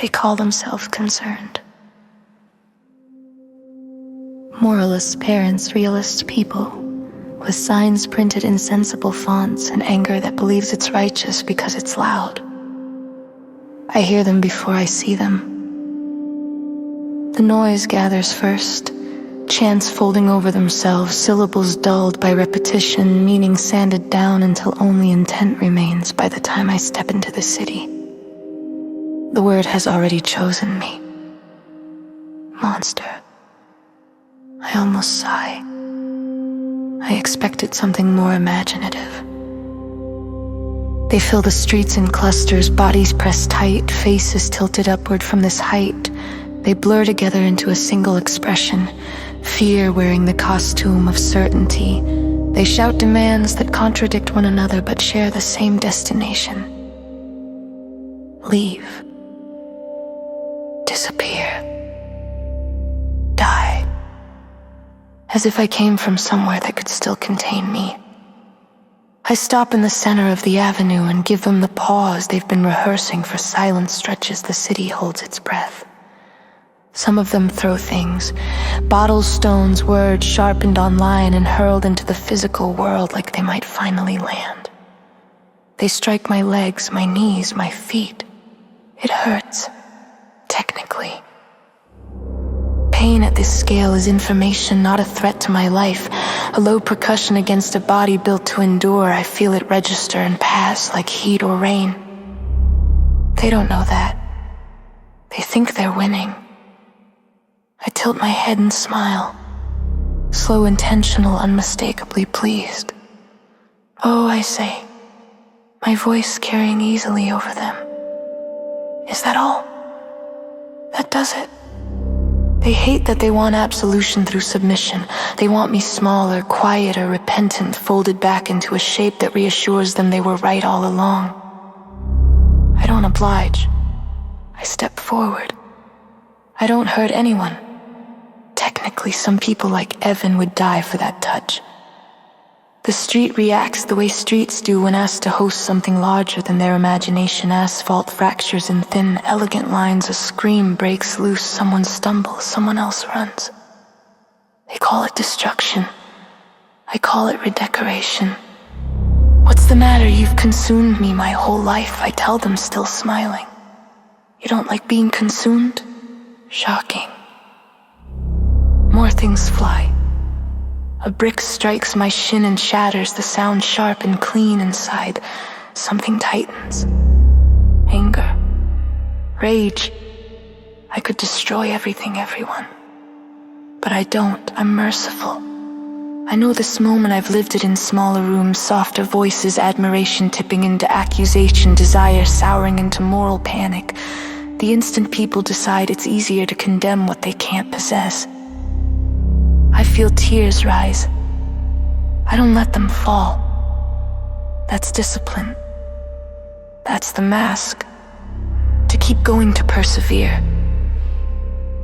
They call themselves concerned. Moralists, parents, realists, people, with signs printed in sensible fonts and anger that believes it's righteous because it's loud. I hear them before I see them. The noise gathers first, chants folding over themselves, syllables dulled by repetition, meaning sanded down until only intent remains by the time I step into the city. The word has already chosen me. Monster. I almost sigh. I expected something more imaginative. They fill the streets in clusters, bodies pressed tight, faces tilted upward from this height. They blur together into a single expression, fear wearing the costume of certainty. They shout demands that contradict one another but share the same destination. Leave. Disappear. Die. As if I came from somewhere that could still contain me. I stop in the center of the avenue and give them the pause they've been rehearsing for silent stretches the city holds its breath. Some of them throw things, bottles, stones, words sharpened on line and hurled into the physical world like they might finally land. They strike my legs, my knees, my feet. It hurts, technically. Pain at this scale is information, not a threat to my life. A low percussion against a body built to endure. I feel it register and pass like heat or rain. They don't know that. They think they're winning. I tilt my head and smile, slow, intentional, unmistakably pleased. Oh, I say, my voice carrying easily over them. Is that all? That does it. They hate that they want absolution through submission. They want me smaller, quieter, repentant, folded back into a shape that reassures them they were right all along. I don't oblige. I step forward. I don't hurt anyone. Technically, some people like Evan would die for that touch. The street reacts the way streets do when asked to host something larger than their imagination. Asphalt fractures in thin, elegant lines. A scream breaks loose. Someone stumbles. Someone else runs. They call it destruction. I call it redecoration. What's the matter? You've consumed me my whole life. I tell them, still smiling. You don't like being consumed? Shocking. More things fly. A brick strikes my shin and shatters, the sound sharp and clean inside. Something tightens. Anger. Rage. I could destroy everything, everyone. But I don't. I'm merciful. I know this moment. I've lived it in smaller rooms, softer voices, admiration tipping into accusation, desire souring into moral panic. The instant people decide it's easier to condemn what they can't possess. I feel tears rise. I don't let them fall. That's discipline. That's the mask. To keep going, to persevere.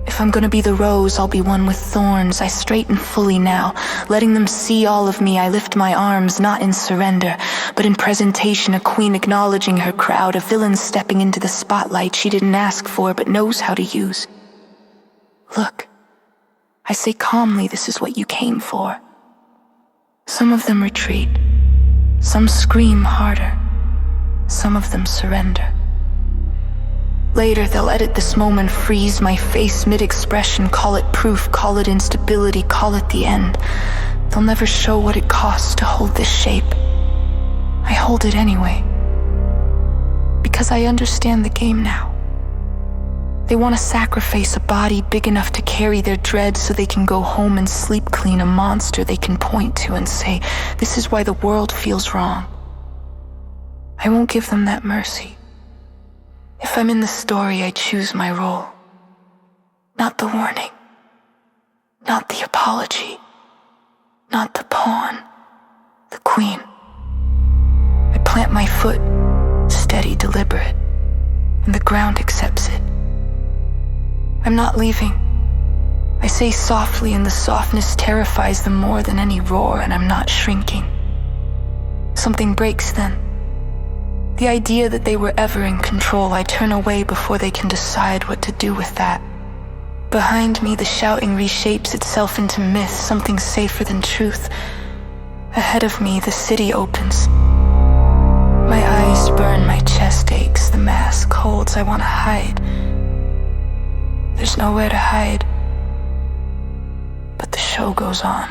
If I'm gonna be the rose, I'll be one with thorns. I straighten fully now, letting them see all of me. I lift my arms, not in surrender, but in presentation, a queen acknowledging her crowd, a villain stepping into the spotlight she didn't ask for but knows how to use. Look. I say calmly, this is what you came for. Some of them retreat. Some scream harder. Some of them surrender. Later, they'll edit this moment, freeze my face mid-expression, call it proof, call it instability, call it the end. They'll never show what it costs to hold this shape. I hold it anyway. Because I understand the game now. They want to sacrifice a body big enough to carry their dread so they can go home and sleep clean, a monster they can point to and say, this is why the world feels wrong. I won't give them that mercy. If I'm in the story, I choose my role. Not the warning. Not the apology. Not the pawn. The queen. I plant my foot, steady, deliberate, and the ground accepts it. I'm not leaving. I say softly, and the softness terrifies them more than any roar, and I'm not shrinking. Something breaks then. The idea that they were ever in control, I turn away before they can decide what to do with that. Behind me, the shouting reshapes itself into myth, something safer than truth. Ahead of me, the city opens. My eyes burn, my chest aches, the mask holds, I want to hide. There's nowhere to hide. But the show goes on.